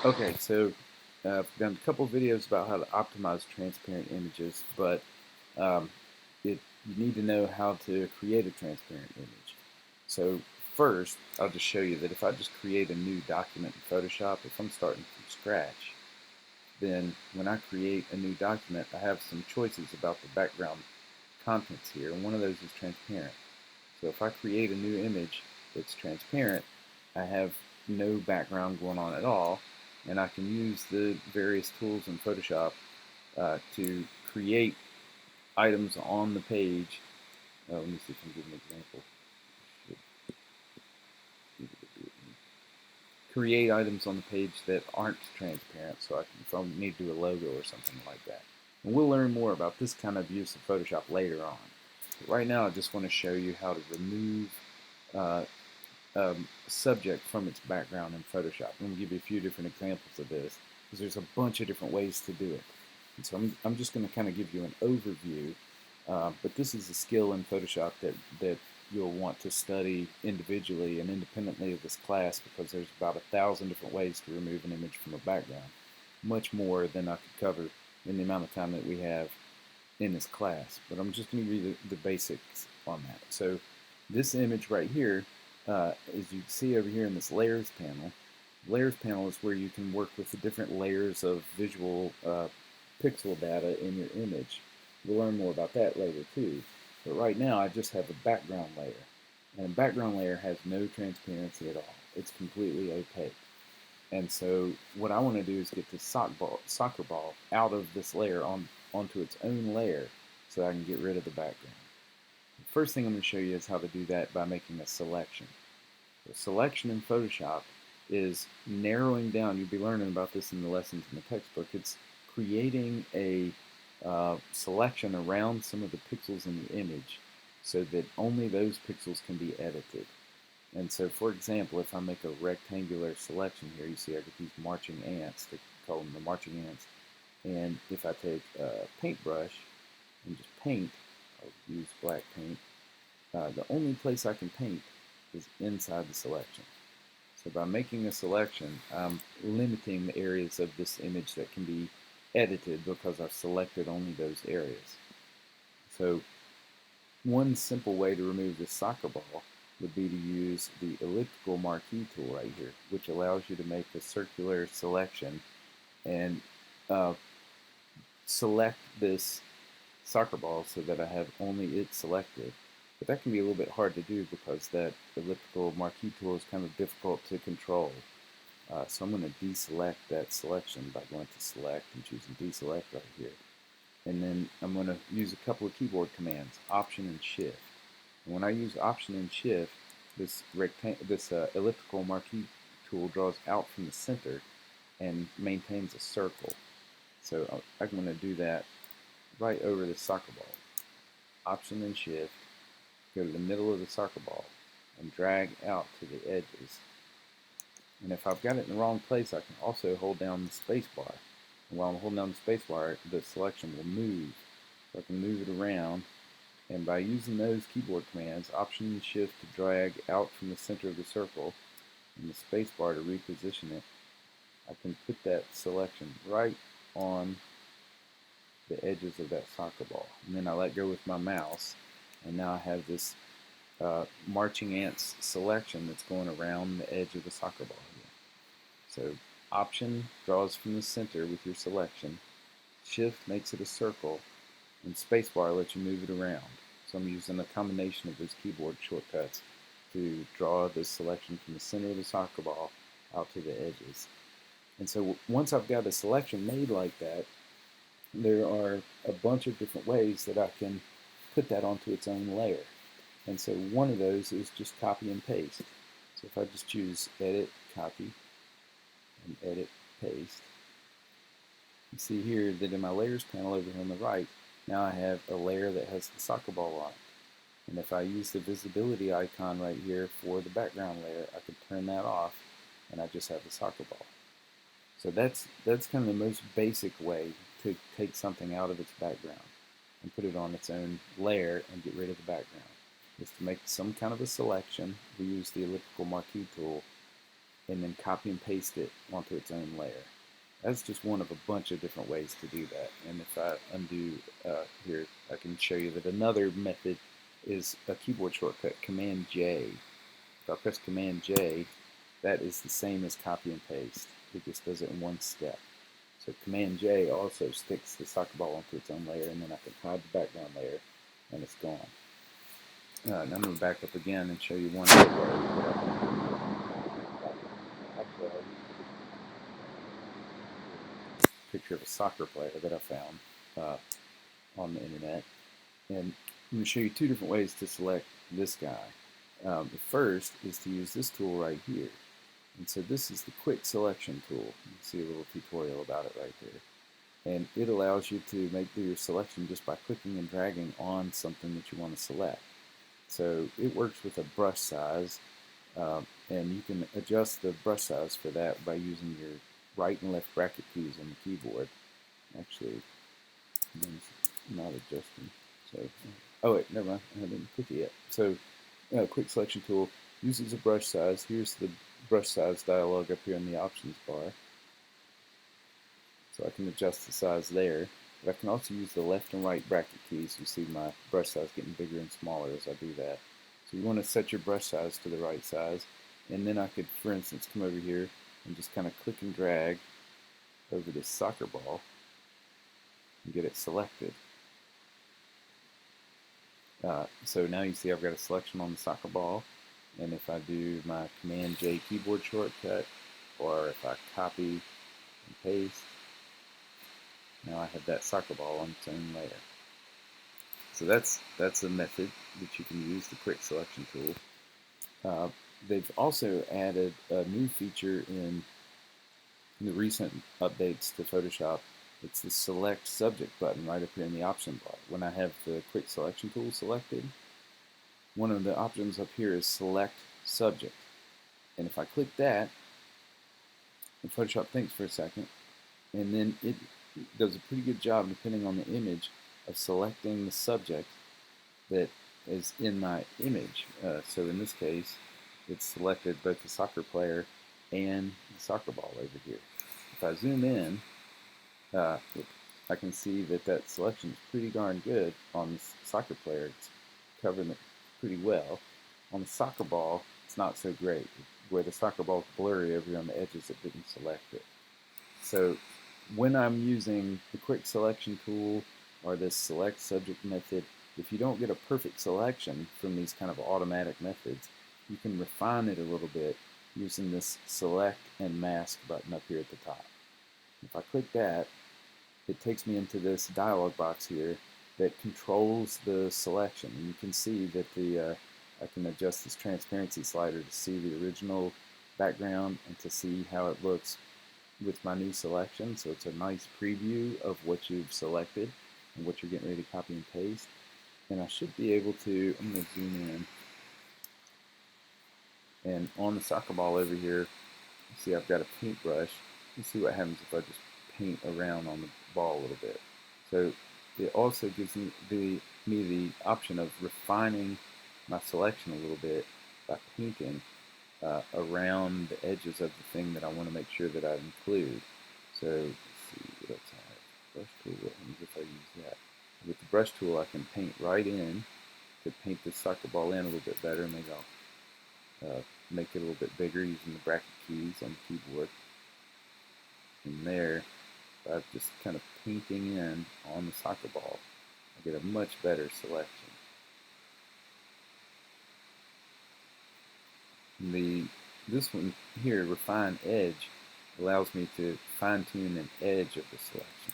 Okay, so I've done a couple videos about how to optimize transparent images, but um, you need to know how to create a transparent image. So first, I'll just show you that if I just create a new document in Photoshop, if I'm starting from scratch, then when I create a new document, I have some choices about the background contents here, and one of those is transparent. So if I create a new image that's transparent, I have no background going on at all, and I can use the various tools in Photoshop to create items on the page. Let me see if I can give an example. Create items on the page that aren't transparent, so I can, if I need to do a logo or something like that. And we'll learn more about this kind of use of Photoshop later on. But right now, I just want to show you how to remove uh, subject from its background in Photoshop. I'm going to give you a few different examples of this because there's a bunch of different ways to do it. And so I'm just going to kind of give you an overview, but this is a skill in Photoshop that you'll want to study individually and independently of this class because there's about 1,000 different ways to remove an image from a background, much more than I could cover in the amount of time that we have in this class. But I'm just going to give you the basics on that. So this image right here, as you can see over here in this layers panel is where you can work with the different layers of visual pixel data in your image. We'll learn more about that later too. But right now I just have a background layer. And a background layer has no transparency at all. It's completely opaque. And so what I want to do is get this soccer ball out of this layer onto its own layer so I can get rid of the background. The first thing I'm going to show you is how to do that by making a selection. The selection in Photoshop is narrowing down. You'll be learning about this in the lessons in the textbook. It's creating a selection around some of the pixels in the image so that only those pixels can be edited. And so, for example, if I make a rectangular selection here, you see I get these marching ants. They call them the marching ants. And if I take a paintbrush and just paint, I'll use black paint, the only place I can paint is inside the selection. So by making a selection, I'm limiting the areas of this image that can be edited because I've selected only those areas. So one simple way to remove this soccer ball would be to use the elliptical marquee tool right here, which allows you to make a circular selection and uh, select this soccer ball so that I have only it selected. But that can be a little bit hard to do because that elliptical marquee tool is kind of difficult to control. So I'm going to deselect that selection by going to select and choosing deselect right here. And then I'm going to use a couple of keyboard commands, Option and Shift. And when I use Option and Shift, this elliptical marquee tool draws out from the center and maintains a circle. So I'm going to do that right over the soccer ball. Option and Shift, go to the middle of the soccer ball, and drag out to the edges. And if I've got it in the wrong place, I can also hold down the space bar. And while I'm holding down the space bar, the selection will move. So I can move it around. And by using those keyboard commands, Option and Shift to drag out from the center of the circle, and the space bar to reposition it, I can put that selection right on the edges of that soccer ball. And then I let go with my mouse, and now I have this marching ants selection that's going around the edge of the soccer ball here. So Option draws from the center with your selection, Shift makes it a circle, and spacebar lets you move it around. So I'm using a combination of those keyboard shortcuts to draw this selection from the center of the soccer ball out to the edges. And so once I've got a selection made like that, there are a bunch of different ways that I can put that onto its own layer. And so one of those is just copy and paste. So if I just choose Edit, Copy, and Edit, Paste, you see here that in my Layers panel over here on the right, now I have a layer that has the soccer ball on it. And if I use the visibility icon right here for the background layer, I could turn that off and I just have the soccer ball. So that's kind of the most basic way to take something out of its background and put it on its own layer and get rid of the background. Is to make some kind of a selection. We use the elliptical marquee tool and then copy and paste it onto its own layer. That's just one of a bunch of different ways to do that. And if I undo here, I can show you that another method is a keyboard shortcut, Command J. If I press Command J, that is the same as copy and paste. It just does it in one step. So Command J also sticks the soccer ball onto its own layer, and then I can hide the background layer, and it's gone. Now I'm going to back up again and show you one other way. Actually, I'll use a picture of a soccer player that I found on the internet. And I'm going to show you two different ways to select this guy. The first is to use this tool right here. And so this is the quick selection tool. You can see a little tutorial about it right there. And it allows you to make your selection just by clicking and dragging on something that you want to select. So it works with a brush size, and you can adjust the brush size for that by using your right and left bracket keys on the keyboard. Actually, mine's not adjusting. So, oh wait, never mind, I haven't clicked it yet. So, quick selection tool uses a brush size. Here's the brush size dialog up here in the options bar. So I can adjust the size there. But I can also use the left and right bracket keys. You see my brush size getting bigger and smaller as I do that. So you want to set your brush size to the right size. And then I could, for instance, come over here and just kind of click and drag over this soccer ball and get it selected. So now you see I've got a selection on the soccer ball. And if I do my Command J keyboard shortcut, or if I copy and paste, now I have that soccer ball on its own layer. So that's a method that you can use, the quick selection tool. They've also added a new feature in the recent updates to Photoshop. It's the select subject button right up here in the option bar. When I have the quick selection tool selected, one of the options up here is select subject. And if I click that, and Photoshop thinks for a second, and then it does a pretty good job, depending on the image, of selecting the subject that is in my image. So in this case, it's selected both the soccer player and the soccer ball over here. If I zoom in, I can see that that selection is pretty darn good on the soccer player. It's covering it pretty well. On the soccer ball, it's not so great. Where the soccer ball is blurry over here on the edges, it didn't select it. So when I'm using the quick selection tool or this select subject method, if you don't get a perfect selection from these kind of automatic methods, you can refine it a little bit using this select and mask button up here at the top. If I click that, it takes me into this dialog box here that controls the selection. And you can see that I can adjust this transparency slider to see the original background and to see how it looks with my new selection. So it's a nice preview of what you've selected and what you're getting ready to copy and paste. And I should be able to, I'm going to zoom in. And on the soccer ball over here, you see I've got a paintbrush. Let's see what happens if I just paint around on the ball a little bit. So it also gives me the option of refining my selection a little bit by painting around the edges of the thing that I want to make sure that I include. So let's see what else I have. Brush tool, what happens if I use that? With the brush tool, I can paint right in to paint the soccer ball in a little bit better. Maybe I'll make it a little bit bigger using the bracket keys on the keyboard. And there, by just kind of painting in on the soccer ball, I get a much better selection. This one here, Refine Edge, allows me to fine-tune an edge of the selection.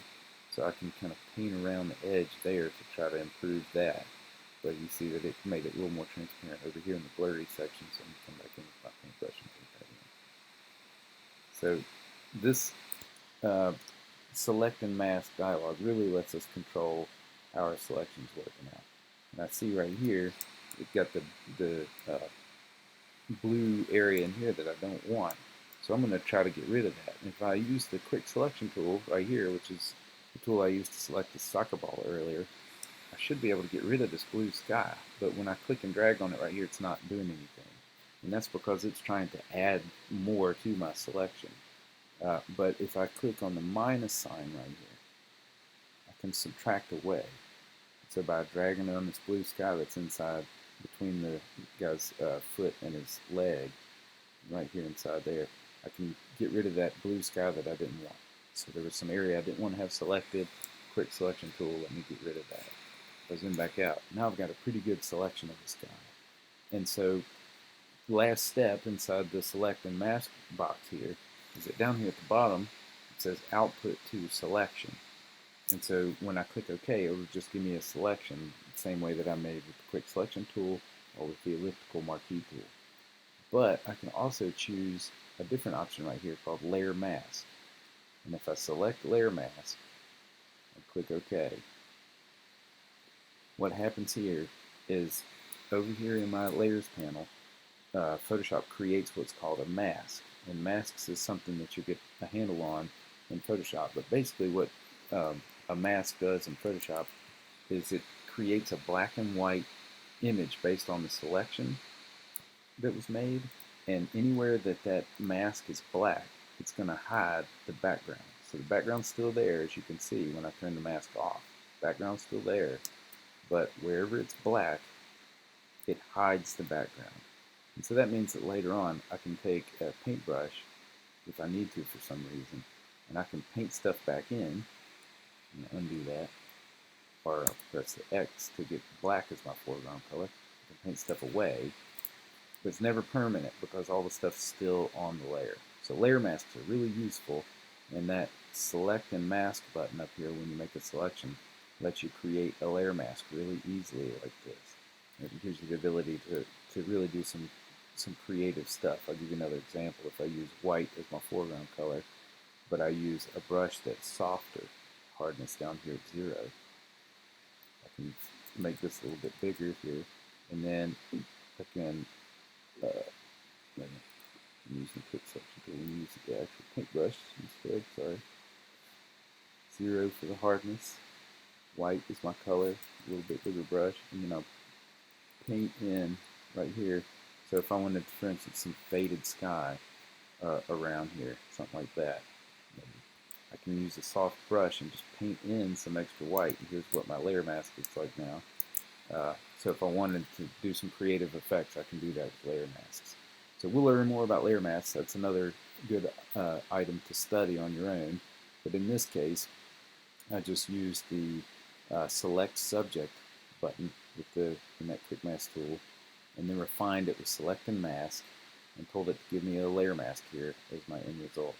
So I can kind of paint around the edge there to try to improve that. But you see that it made it a little more transparent over here in the blurry section, so I'm going to come back in with my paintbrush and paint that in. So this select and mask dialog really lets us control how our selection's working out. And I see right here, we've got the blue area in here that I don't want. So I'm going to try to get rid of that. And if I use the quick selection tool right here, which is the tool I used to select the soccer ball earlier, I should be able to get rid of this blue sky. But when I click and drag on it right here, it's not doing anything. and that's because it's trying to add more to my selection. But if I click on the minus sign right here, I can subtract away. So by dragging on this blue sky that's inside between the guy's foot and his leg, right here inside there, I can get rid of that blue sky that I didn't want. So there was some area I didn't want to have selected. Quick selection tool, let me get rid of that. If I zoom back out, now I've got a pretty good selection of the sky. And so last step inside the select and mask box here is that down here at the bottom it says output to selection. And so when I click OK, it will just give me a selection the same way that I made with the quick selection tool or with the elliptical marquee tool. But I can also choose a different option right here called layer mask. And if I select layer mask and click OK, what happens here is over here in my layers panel, Photoshop creates what's called a mask. And masks is something that you get a handle on in Photoshop. But basically what a mask does in Photoshop is it creates a black and white image based on the selection that was made, and anywhere that that mask is black, it's going to hide the background. So the background's still there, as you can see when I turn the mask off. Background's still there, but wherever it's black, it hides the background. And so that means that later on, I can take a paintbrush, if I need to for some reason, and I can paint stuff back in. Undo that, or I'll press the X to get black as my foreground color. I can paint stuff away, but it's never permanent because all the stuff's still on the layer. So layer masks are really useful, and that select and mask button up here when you make a selection lets you create a layer mask really easily like this. It gives you the ability to really do some creative stuff. I'll give you another example. If I use white as my foreground color, but I use a brush that's softer, hardness down here at 0. I can make this a little bit bigger here, and then I can I'm using quick selection tool and use the actual paintbrush instead. Sorry. 0 for the hardness. White is my color. A little bit bigger brush, and then I'll paint in right here. So if I wanted, for instance, some faded sky around here, something like that, I can use a soft brush and just paint in some extra white. And here's what my layer mask looks like now. So if I wanted to do some creative effects, I can do that with layer masks. So we'll learn more about layer masks. That's another good item to study on your own. But in this case, I just used the select subject button in that quick mask tool, and then refined it with select and mask, and told it to give me a layer mask here as my end result.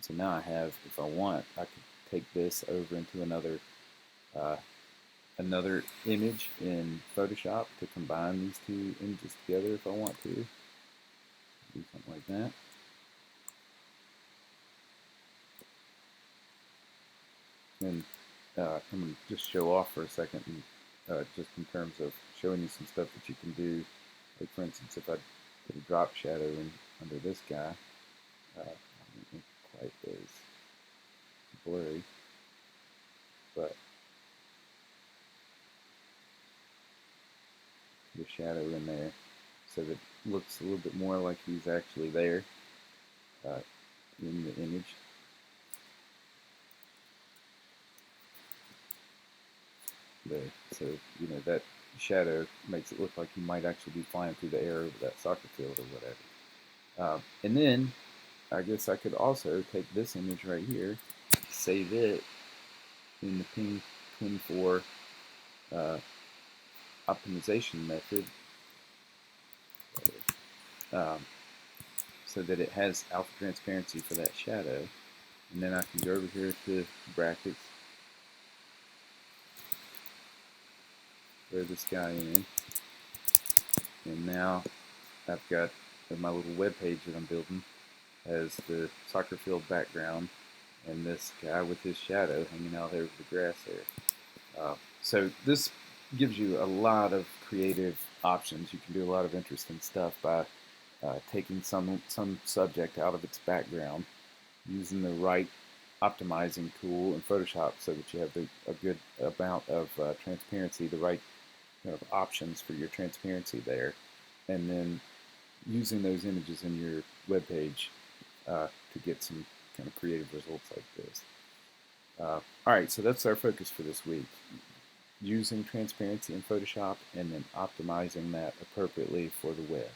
So now I have, if I want, I could take this over into another image in Photoshop to combine these two images together if I want to. Do something like that. And I'm going to just show off for a second, and, just in terms of showing you some stuff that you can do. Like for instance, if I put a drop shadow in under this guy, not quite as blurry, but put a shadow in there so that it looks a little bit more like he's actually there in the image. There. So, that shadow makes it look like he might actually be flying through the air over that soccer field or whatever. And then, I guess I could also take this image right here, save it in the Ping 24 optimization method, so that it has alpha transparency for that shadow. And then I can go over here to brackets, throw this guy in, and now I've got my little web page that I'm building has the soccer field background and this guy with his shadow hanging out over the grass there. So this gives you a lot of creative options. You can do a lot of interesting stuff by taking some subject out of its background, using the right optimizing tool in Photoshop so that you have a good amount of transparency, the right kind of options for your transparency there, and then using those images in your web page to get some kind of creative results like this. Alright, so that's our focus for this week. Using transparency in Photoshop and then optimizing that appropriately for the web.